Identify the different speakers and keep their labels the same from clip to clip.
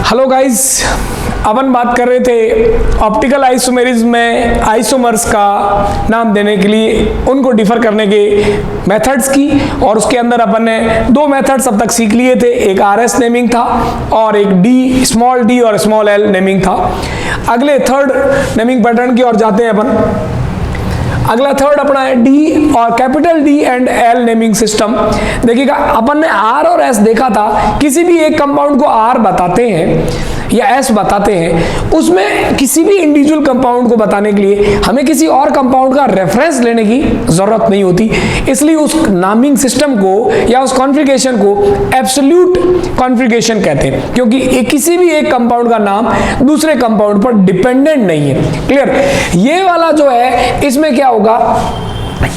Speaker 1: Hello guys, अपन बात कर रहे थे ऑप्टिकल आइसोमेरिज्म में आइसोमर्स का नाम देने के लिए उनको डिफर करने के मेथड्स की, और उसके अंदर अपन ने दो मेथड्स अब तक सीख लिए थे। एक आरएस नेमिंग था और एक डी, स्मॉल डी और स्मॉल एल नेमिंग था। अगले थर्ड नेमिंग पैटर्न की ओर जाते हैं अपन। अगला थर्ड अपना है डी और capital D and L naming system. देखिएगा, अपन ने आर और एस देखा था। किसी भी एक कंपाउंड को आर बताते हैं या एस बताते हैं, उसमें किसी भी इंडिविजुअल कंपाउंड को बताने के लिए हमें किसी और कंपाउंड का रेफरेंस लेने की जरूरत नहीं होती। इसलिए उस नामिंग सिस्टम को या उस कॉन्फ़िगरेशन को एब्सोल्यूट कॉन्फ़िगरेशन कहते हैं, क्योंकि किसी भी एक कंपाउंड का नाम दूसरे कंपाउंड पर डिपेंडेंट नहीं है। क्लियर? ये वाला जो है, इसमें क्या होगा,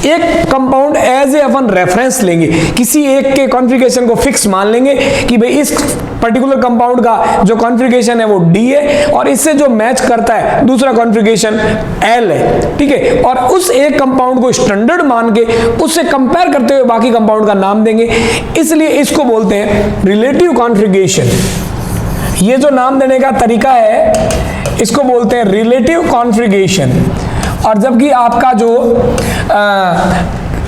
Speaker 1: एक कंपाउंड एज ए अपन रेफरेंस लेंगे, किसी एक के कॉन्फ़िगरेशन को फिक्स मान लेंगे कि भाई इस पर्टिकुलर कंपाउंड का जो कॉन्फ़िगरेशन है वो डी है और इससे जो मैच करता है दूसरा कॉन्फ़िगरेशन एल है। ठीक है, और उस एक कंपाउंड को स्टैंडर्ड मान के उससे कंपेयर करते हुए बाकी कंपाउंड का नाम देंगे। इसलिए इसको बोलते हैं रिलेटिव कॉन्फ़िगरेशन। ये जो नाम देने का तरीका है इसको बोलते हैं रिलेटिव कॉन्फ़िगरेशन। और जबकि आपका जो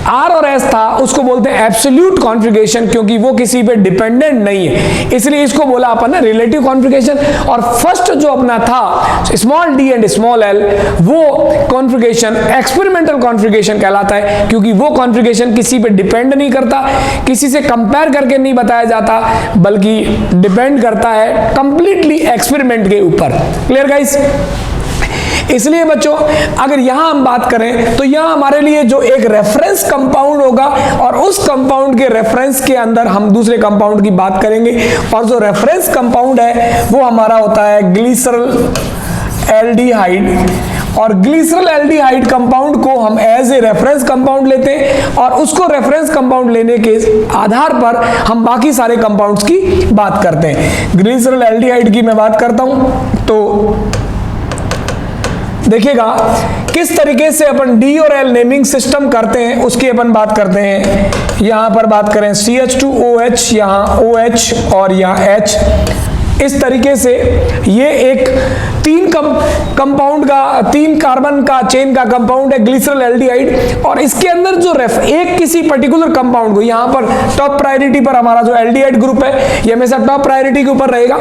Speaker 1: आर और एस था उसको बोलते हैं एब्सोल्यूट कॉन्फ़िगरेशन, क्योंकि वो किसी पे डिपेंडेंट नहीं है, इसलिए इसको बोला अपन ने रिलेटिव कॉन्फ़िगरेशन। और फर्स्ट जो अपना था small D and small L, वो कॉन्फ़िगरेशन एक्सपेरिमेंटल कॉन्फ़िगरेशन कहलाता है, क्योंकि वो कॉन्फ़िगरेशन किसी पे डिपेंड नहीं करता, किसी से कंपेयर करके नहीं बताया जाता, बल्कि डिपेंड करता है कंप्लीटली एक्सपेरिमेंट के ऊपर। Clear guys? इसलिए बच्चों, अगर यहां हम बात करें तो यहां हमारे लिए जो एक रेफरेंस कंपाउंड होगा और उस कंपाउंड के रेफरेंस के अंदर हम दूसरे कंपाउंड की बात करेंगे, और जो रेफरेंस कंपाउंड है वो हमारा होता है ग्लिसरल एल्डिहाइड। और ग्लिसरल एल्डिहाइड कंपाउंड को हम एज ए रेफरेंस कंपाउंड लेते हैं और उसको रेफरेंस कंपाउंड लेने के आधार पर हम बाकी सारे कंपाउंड्स की बात करते हैं। ग्लिसरल एल्डिहाइड की मैं बात करता हूं तो देखिएगा किस तरीके से अपन डी और एल नेमिंग सिस्टम करते हैं, उसकी अपन बात करते हैं। यहां पर बात करें CH2OH, यहां OH और यहां H। इस तरीके से ये एक तीन कंपाउंड का, तीन कार्बन का चेन का कंपाउंड है ग्लिसरल एल्डिहाइड। और इसके अंदर जो एक किसी पर्टिकुलर कंपाउंड को, यहां पर टॉप प्रायोरिटी पर हमारा जो एल्डिहाइड ग्रुप है ये हमेशा टॉप प्रायोरिटी के ऊपर रहेगा।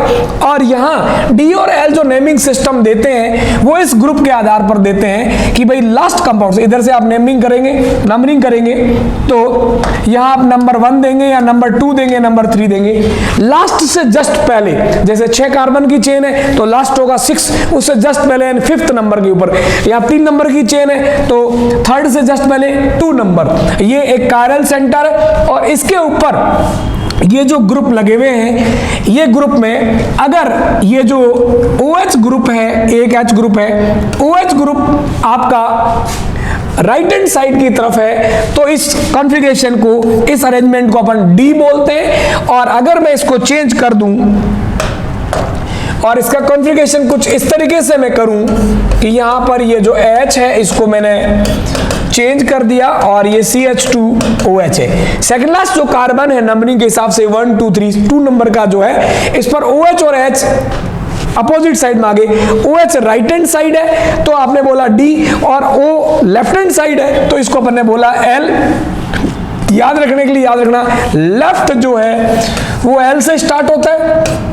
Speaker 1: और यहां डी और एल जो नेमिंग सिस्टम देते हैं वो इस ग्रुप के आधार पर देते हैं कि भाई लास्ट कंपाउंड, इधर से आप नेमिंग करेंगे, नंबरिंग करेंगे, तो यहां आप नंबर 1 देंगे या नंबर 2 देंगे, नंबर 3 देंगे। लास्ट से जस्ट पहले, जैसे 6 कार्बन की चेन है तो लास्ट होगा 6, उससे जस्ट पहले 5th नंबर के ऊपर। या 3 नंबर की चेन है तो 3rd से जस्ट पहले 2 नंबर। ये एक कायरल सेंटर है और इसके ऊपर ये जो ग्रुप लगे हुए हैं, ये ग्रुप में अगर ये जो OH ग्रुप है, एक H ग्रुप है, OH ग्रुप आपका राइट हैंड साइड की तरफ है तो इस कॉन्फ़िगरेशन को, इस अरेंजमेंट को अपन डी बोलते हैं। और अगर मैं इसको चेंज कर दूं और इसका कॉन्फ़िगरेशन कुछ इस तरीके से मैं करूं कि यहां पर ये जो H है इसको मैंने चेंज कर दिया और ये CH2OH है। सेकंड लास्ट जो कार्बन है नंबरिंग के हिसाब से 1 2 3 2 नंबर का जो है, इस पर OH और H अपोजिट साइड में आगे। OH राइट हैंड साइड है तो आपने बोला D, और O लेफ्ट हैंड साइड है तो इसको अपन ने बोला L। याद रखने के लिए याद रखना, लेफ्ट जो है वो L से स्टार्ट होता है,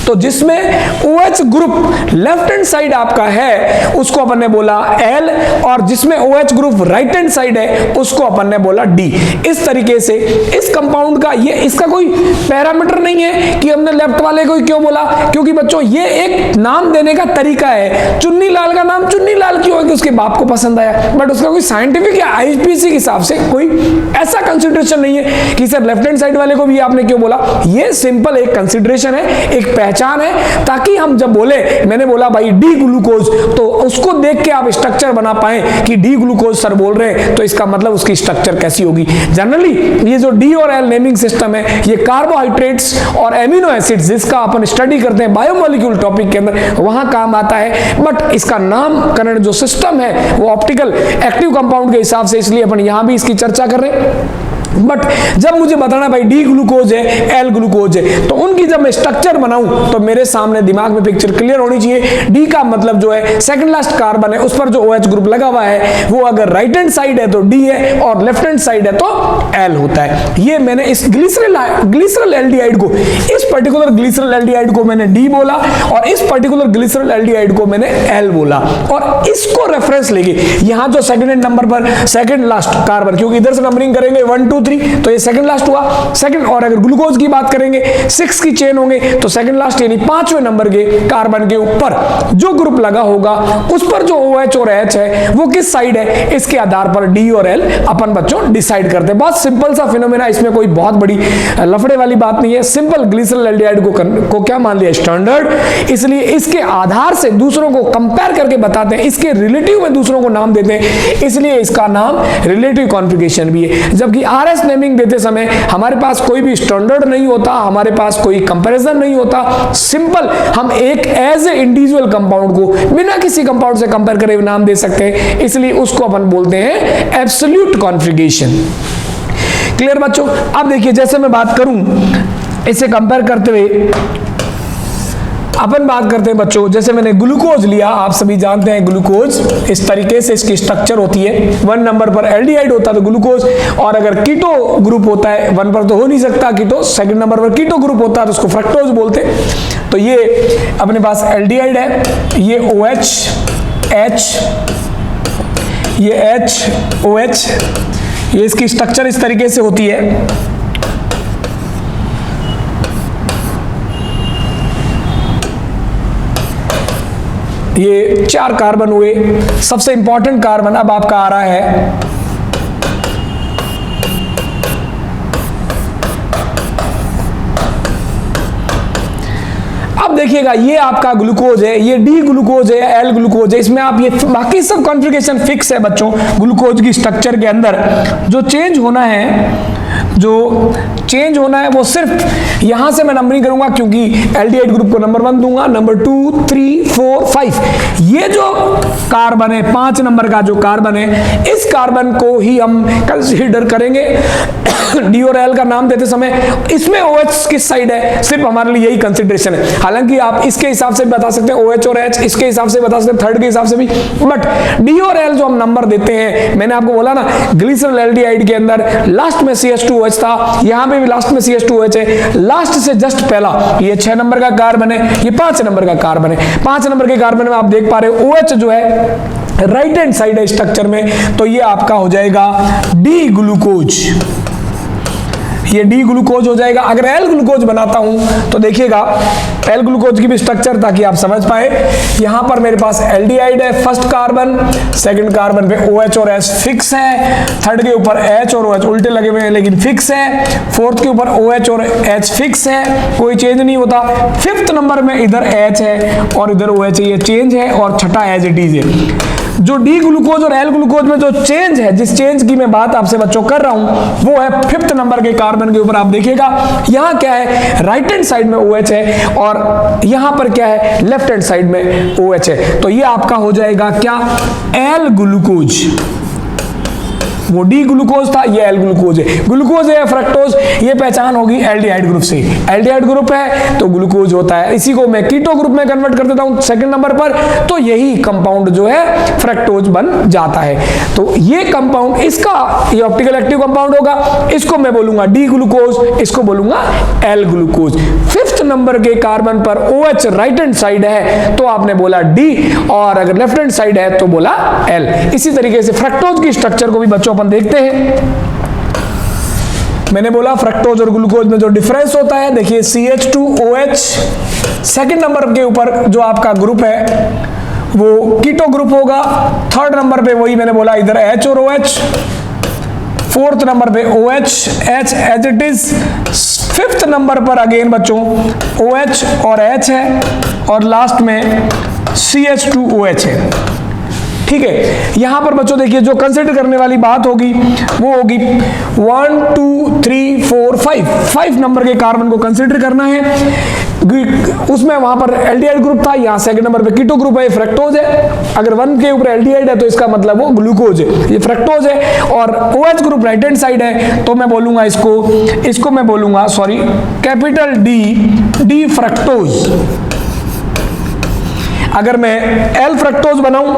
Speaker 1: तो जिसमें OH group left hand side आपका है उसको अपन ने बोला L, और जिसमें OH group right hand side है उसको अपन ने बोला D। इस तरीके से इस कंपाउंड का, ये इसका कोई पैरामीटर नहीं है कि हमने लेफ्ट वाले को क्यों बोला, क्योंकि बच्चों ये एक नाम देने का तरीका है। चुन्नी लाल का नाम चुन्नी लाल क्यों है कि उसके बाप को पसंद आया, बट उसका कोई साइंटिफिक या IPC के हिसाब से कोई ऐसा कंसिडरेशन नहीं है कि सर लेफ्ट हैंड साइड वाले को भी आपने क्यों बोला। ये सिंपल एक कंसिडरेशन है, एक पहचान है, ताकि हम जब बोले, मैंने बोला भाई डी ग्लूकोज, तो उसको देख के आप स्ट्रक्चर बना पाए कि डी ग्लूकोज सर बोल रहे हैं तो इसका मतलब उसकी स्ट्रक्चर कैसी होगी। जनरली ये जो डी और एल नेमिंग सिस्टम है ये कार्बोहाइड्रेट्स और एमिनो एसिड्स, जिसका अपन स्टडी करते हैं बायोमोलिक्यूल टॉपिक के अंदर, वहां काम आता है। बट इसका नामकरण जो सिस्टम है वो ऑप्टिकल एक्टिव कंपाउंड के हिसाब से, इसलिए अपन यहां भी इसकी चर्चा कर रहे हैं। बट जब मुझे बताना भाई डी ग्लूकोज है, एल ग्लूकोज है, तो उनकी जब मैं स्ट्रक्चर बनाऊं तो मेरे सामने दिमाग में पिक्चर क्लियर होनी चाहिए। डी का मतलब जो है सेकंड लास्ट कार्बन है, उस पर जो OH ग्रुप लगा हुआ है वो अगर राइट हैंड साइड है तो डी है और लेफ्ट हैंड साइड है तो एल होता है। ये मैंने इस ग्लिसरल एल्डिहाइड को, इस पर्टिकुलर ग्लिसरल एल्डिहाइड को मैंने डी बोला और इस पर्टिकुलर ग्लिसरल एल्डिहाइड को मैंने एल बोला, और इसको रेफरेंस लेके यहां जो सेकंड नंबर पर सेकंड लास्ट कार्बन, क्योंकि इधर से नंबरिंग करेंगे 1 2 3 तो ये सेकंड लास्ट हुआ सेकंड, और अगर ग्लूकोज की बात करेंगे 6 की चेन होंगे तो सेकंड लास्ट यानी 5वें नंबर के कार्बन के ऊपर जो ग्रुप लगा होगा उस पर जो OH और H है वो किस साइड है, इसके आधार पर D और L अपन बच्चों डिसाइड करते हैं। बहुत सिंपल सा फिनोमेना, इसमें कोई बहुत बड़ी लफड़े वाली बात नहीं है। सिंपल ग्लिसरल एल्डिहाइड को क्या मान लिया, स्टैंडर्ड, इसलिए इसके आधार से दूसरों को कंपेयर करके बताते हैं, इसके रिलेटिव में दूसरों को नाम देते हैं, इसलिए इसका नाम रिलेटिव कॉन्फ़िगरेशन भी है। जबकि RS नेमिंग देते समय हमारे पास कोई भी स्टैंडर्ड नहीं होता, हमारे पास कोई कंपैरिजन नहीं होता, सिंपल हम एक एज ए इंडिविजुअल कंपाउंड को बिना किसी कंपाउंड से कंपेयर करे नाम दे सकते हैं, इसलिए उसको अपन बोलते हैं एब्सोल्यूट कॉन्फ़िगरेशन। क्लियर बच्चों? अब देखिए जैसे मैं बात करूं इसे कंपेयर करते हुए अपन बात करते हैं बच्चों, जैसे मैंने ग्लूकोज लिया, आप सभी जानते हैं ग्लूकोज इस तरीके से इसकी स्ट्रक्चर होती है। 1 नंबर पर एल्डिहाइड होता है तो ग्लूकोज, और अगर कीटो ग्रुप होता है 1 पर तो हो नहीं सकता कीटो, सेकंड नंबर पर कीटो ग्रुप होता है तो उसको फ्रक्टोज बोलते हैं। तो ये अपने पास एल्डिहाइड है, ये OH H, ये H OH, ये इसकी स्ट्रक्चर इस तरीके से होती है। ये 4 कार्बन हुए। सबसे इंपॉर्टेंट कार्बन अब आपका आ रहा है अब देखिएगा, ये आपका ग्लूकोज है, ये डी ग्लूकोज है, एल ग्लूकोज है, इसमें आप ये बाकी सब कॉन्फ़िगरेशन फिक्स है बच्चों। ग्लूकोज की स्ट्रक्चर के अंदर जो चेंज होना है वो सिर्फ यहां से मैं नंबरिंग करूंगा, क्योंकि एल्डिहाइड ग्रुप को नंबर 1 दूंगा, नंबर 2 3 4 5। ये जो कार्बन है 5 नंबर का जो कार्बन है, इस कार्बन को ही हम कंसीडर करेंगे डी और एल का नाम देते समय। इसमें OH किस साइड है, सिर्फ हमारे लिए यही कंसीडरेशन है। हालांकि आप इसके हिसाब से बता सकते हैं OH और H, इसके हिसाब से बता सकते हैं, थर्ड के हिसाब से भी, बट डी और एल जो हम नंबर देते हैं, मैंने आपको बोला ना ग्लिसरल एल्डिहाइड के अंदर लास्ट में CH2OH था, यहां पे भी लास्ट में CH2OH है, लास्ट से जस्ट पहला ये 6 नंबर का कार्बन है, ये 5 नंबर का कार्बन है। 5 नंबर के कार्बन में आप देख पा रहे हो OH जो है राइट हैंड साइड है स्ट्रक्चर में, तो ये आपका हो जाएगा डी ग्लूकोज, ये डी ग्लूकोज हो जाएगा। अगर एल ग्लूकोज बनाता हूं तो देखिएगा एल ग्लूकोज की भी स्ट्रक्चर ताकि आप समझ पाए। यहां पर मेरे पास एल्डिहाइड है, फर्स्ट कार्बन, सेकंड कार्बन पे OH और H फिक्स है, थर्ड के ऊपर H और OH उल्टे लगे हुए हैं लेकिन फिक्स है, फोर्थ के ऊपर OH और H फिक्स है, कोई चेंज नहीं होता, फिफ्थ नंबर में इधर H है और इधर OH है, ये चेंज है, और छठा एज इट इज है। जो डी ग्लूकोज और एल ग्लूकोज में जो चेंज है, जिस चेंज की मैं बात आपसे बच्चों कर रहा हूं, वो है 5th नंबर के कार्बन के ऊपर। आप देखिएगा यहां क्या है, राइट हैंड साइड में OH है और यहां पर क्या है, लेफ्ट हैंड साइड में OH है, तो ये आपका हो जाएगा क्या, एल ग्लूकोज। वो डी ग्लूकोज था, ये एल ग्लूकोज है। ग्लूकोज है फ्रक्टोज, ये पहचान होगी एल्डिहाइड ग्रुप से, एल्डिहाइड ग्रुप है तो ग्लूकोज होता है। इसी को मैं कीटो ग्रुप में कन्वर्ट कर देता हूं सेकंड नंबर पर, तो यही कंपाउंड जो है फ्रक्टोज बन जाता है। तो ये कंपाउंड, इसका ये ऑप्टिकल एक्टिव कंपाउंड होगा, इसको मैं बोलूंगा डी ग्लूकोज, इसको बोलूंगा एल ग्लूकोज। 5th नंबर के कार्बन पर OH राइट हैंड साइड है तो आपने बोला डी, और अगर लेफ्ट हैंड साइड है तो बोला एल। इसी तरीके से फ्रक्टोज की स्ट्रक्चर को भी बच्चों अपन देखते हैं। मैंने बोला फ्रक्टोज और ग्लूकोज में जो डिफरेंस होता है, देखिए CH2OH सेकंड नंबर के ऊपर जो आपका ग्रुप है वो कीटो ग्रुप होगा, थर्ड नंबर पे वही मैंने बोला इधर H और OH, फोर्थ नंबर पे OH H as it is, 5th number पर अगेन बच्चों OH और H है, और लास्ट में CH2OH है। ठीक है, यहां पर बच्चों देखिए जो कंसिडर करने वाली बात होगी वो होगी 1 2 3 4 5 नंबर के कार्बन को कंसीडर करना है, उसमें वहां पर एल्डिहाइड ग्रुप था, यहां सेकंड नंबर पे कीटो ग्रुप है, ये फ्रक्टोज है। अगर 1 के ऊपर एल्डिहाइड है तो इसका मतलब वो ग्लूकोज है, ये फ्रक्टोज है। और OH group right hand side है तो मैं बोलूंगा इसको मैं बोलूंगा कैपिटल डी फ्रक्टोज। अगर मैं L फ्रक्टोज बनाऊं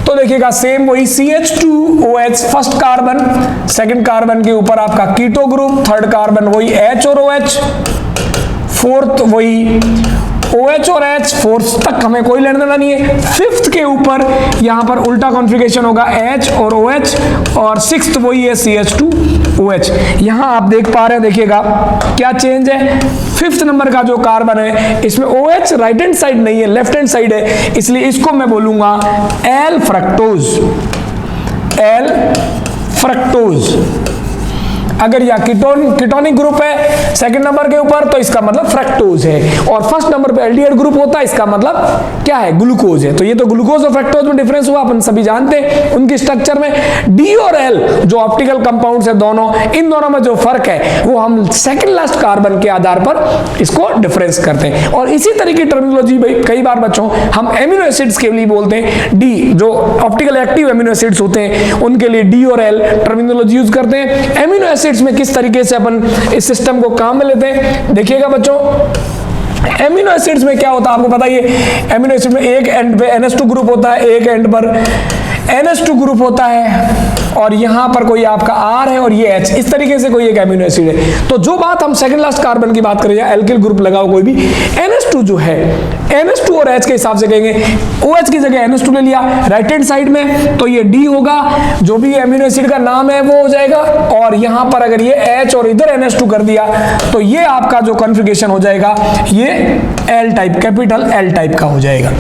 Speaker 1: तो देखिएगा सेम वही CH2OH first carbon, second carbon के ऊपर आपका कीटो ग्रुप, थर्ड कार्बन वही H और OH, फोर्थ वही OH और H, फोर्थ तक हमें कोई लेना देना नहीं है। फिफ्थ के ऊपर यहां पर उल्टा कॉन्फ़िगरेशन होगा H और OH, और सिक्स्थ वही है CH2OH। यहां आप देख पा रहे हैं, देखिएगा क्या चेंज है। फिफ्थ नंबर का जो कार्बन है इसमें OH राइट हैंड साइड नहीं है, लेफ्ट हैंड साइड है, इसलिए इसको मैं बोलूंगा L फ्रक्टोज। L fructose. अगर यह कीटोनिक ग्रुप है सेकंड नंबर के ऊपर तो इसका मतलब फ्रक्टोज है, और फर्स्ट नंबर पे एल्डिहाइड ग्रुप होता है, इसका मतलब क्या है, ग्लूकोज है। तो ये तो ग्लूकोज और फ्रक्टोज में डिफरेंस हुआ, अपन सभी जानते हैं उनकी स्ट्रक्चर में। डी और एल जो ऑप्टिकल कंपाउंड्स है दोनों, इन दोनों में जो फर्क है वो हम सेकंड लास्ट कार्बन के आधार पर इसको डिफरेंस करते हैं। और इसी तरह की टर्मिनोलॉजी भाई कई बार बच्चों हम एमिनो एसिड्स के लिए बोलते हैं, डी जो ऑप्टिकल एक्टिव एमिनो एसिड्स होते हैं उनके लिए डी और एल टर्मिनोलॉजी यूज करते हैं। एमिनो एसिड्स में किस तरीके से अपन इस सिस्टम को काम में लेते हैं, देखिएगा बच्चों। एमिनो एसिड्स में क्या होता है आपको पता ही है, एमिनो एसिड में एक एंड पे NH2 ग्रुप होता है, एक एंड पर NH2 ग्रुप होता है, और यहां पर कोई आपका R है और ये H, इस तरीके से कोई एक एमिनो एसिड है। तो जो बात हम सेकंड लास्ट कार्बन की बात करें या एल्किल ग्रुप लगाओ कोई भी, NH2 जो है NH2 और H के हिसाब से कहेंगे, OH की जगह NH2 ले लिया राइट हैंड साइड में तो ये D होगा, जो भी एमिनो एसिड का नाम है वो हो जाएगा, और यहां पर अगर ये H और इधर NH2 कर दिया तो ये आपका जो कॉन्फ़िगरेशन हो जाएगा ये L type, capital L type का हो जाएगा।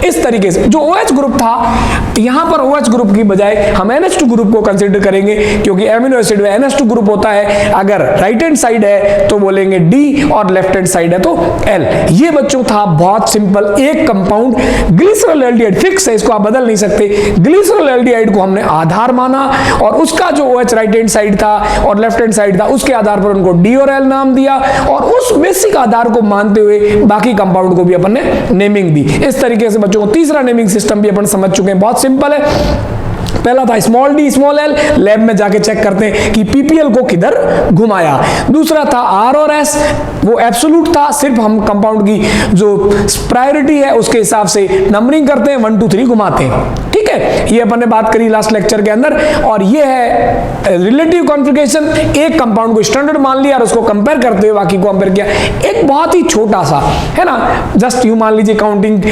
Speaker 1: इस तरीके से जो OH ग्रुप था, यहां पर OH ग्रुप की बजाय हम NH2 ग्रुप को कंसीडर करेंगे, क्योंकि एमिनो एसिड में NH2 ग्रुप होता है। अगर राइट हैंड साइड है तो बोलेंगे D और लेफ्ट हैंड साइड है तो L। ये बच्चों था बहुत सिंपल एक कंपाउंड ग्लिसरॉल एल्डिहाइड, फिक्स है, इसको आप बदल नहीं सकते। ग्लिसरॉल एल्डिहाइड को हमने आधार माना और उसका जो OH राइट हैंड साइड था और लेफ्ट हैंड साइड था उसके आधार पर उनको D और L नाम दिया, और उस बेसिक आधार को मानते हुए बाकी कंपाउंड को भी अपन ने नेमिंग दी। इस तरीके से बच्चों तीसरा नेमिंग सिस्टम भी अपन समझ चुके हैं, बहुत सिंपल है। पहला था small D small L, lab में जाके चेक करते हैं कि पीपीएल को किधर घुमाया। दूसरा था आर और एस, वो एब्सोल्यूट था, सिर्फ हम कंपाउंड की जो प्रायोरिटी है उसके हिसाब से नंबरिंग करते हैं, 1 2 3 घुमाते हैं। ठीक है, ये अपन ने बात करी लास्ट लेक्चर के अंदर। और ये है रिलेटिव कॉन्फ़िगरेशन, एक कंपाउंड को स्टैंडर्ड मान लिया और उसको कंपेयर करते हुए बाकी को कंपेयर किया। एक बहुत ही छोटा सा है ना, जस्ट यू मान लीजिए काउंटिंग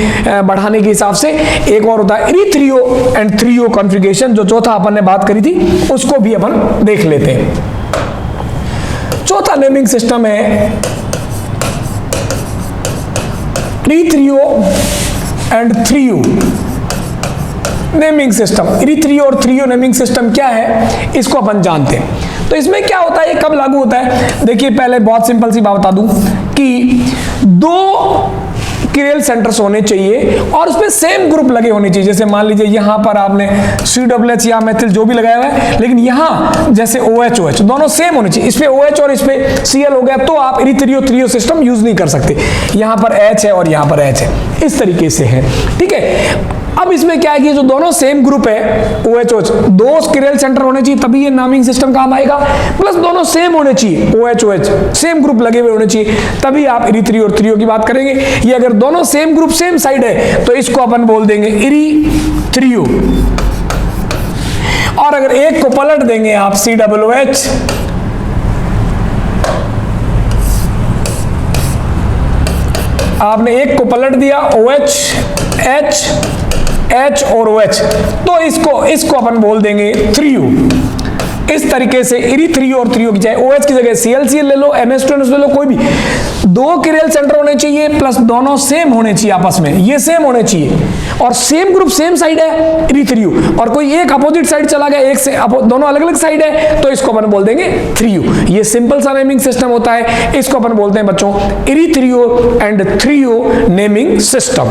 Speaker 1: बढ़ाने के हिसाब से। एक और होता है इरीथ्रियो एंड थ्रियो कॉन्फ़िगरेशन, जो चौथा अपन ने बात करी थी उसको भी अपन देख लेते हैं। चौथा नेमिंग सिस्टम है इरीथ्रियो एंड थ्रियो नेमिंग सिस्टम। इरीथ्रियो और थ्रियो नेमिंग सिस्टम क्या है इसको अपन जानते हैं। तो इसमें क्या होता है, ये कब लागू होता है, देखिए पहले बहुत सिंपल सी बात बता दूं कि 2 किरेल सेंटर्स होने चाहिए और उसमें सेम ग्रुप लगे होने चाहिए। जैसे मान लीजिए यहां पर आपने COOH या मेथिल जो भी लगाया हुआ है, लेकिन यहां जैसे OH दोनों सेम होने चाहिए। इस पे OH और इस पे Cl हो गया तो आप इरीथ्रियो थ्रियो सिस्टम यूज नहीं कर सकते। यहां पर H है और यहां पर H है, इस तरीके से है। ठीक है, अब इसमें क्या है कि जो दोनों सेम ग्रुप है OH 2 किरेल सेंटर होने चाहिए तभी ये नामिंग सिस्टम काम आएगा, प्लस दोनों सेम होने चाहिए OH सेम ग्रुप लगे हुए होने चाहिए तभी आप इरीथ्रियो और थ्रियो की बात करेंगे। ये अगर दोनों सेम ग्रुप सेम साइड है तो इसको अपन बोल देंगे इरीथ्रियो, और अगर एक को पलट देंगे आप COOH आपने एक को पलट दिया OH H और OH तो इसको अपन बोल देंगे थ्रियो। इस तरीके से इरीथ्रियो और थ्रियो की जाए OH की जगह ClCl ले लो, NH2 ले लो, कोई भी 2 किरेल सेंटर होने चाहिए प्लस दोनों सेम होने चाहिए, आपस में ये सेम होने चाहिए और सेम ग्रुप सेम साइड है इरीथ्रियो, और कोई एक अपोजिट साइड चला गया, एक से दोनों अलग अलग साइड है तो इसको अपन बोल देंगे थ्रियो। ये सिंपल सा नेमिंग सिस्टम होता है, इसको अपन बोलते हैं बच्चों इरीथ्रियो एंड थ्रियो नेमिंग सिस्टम।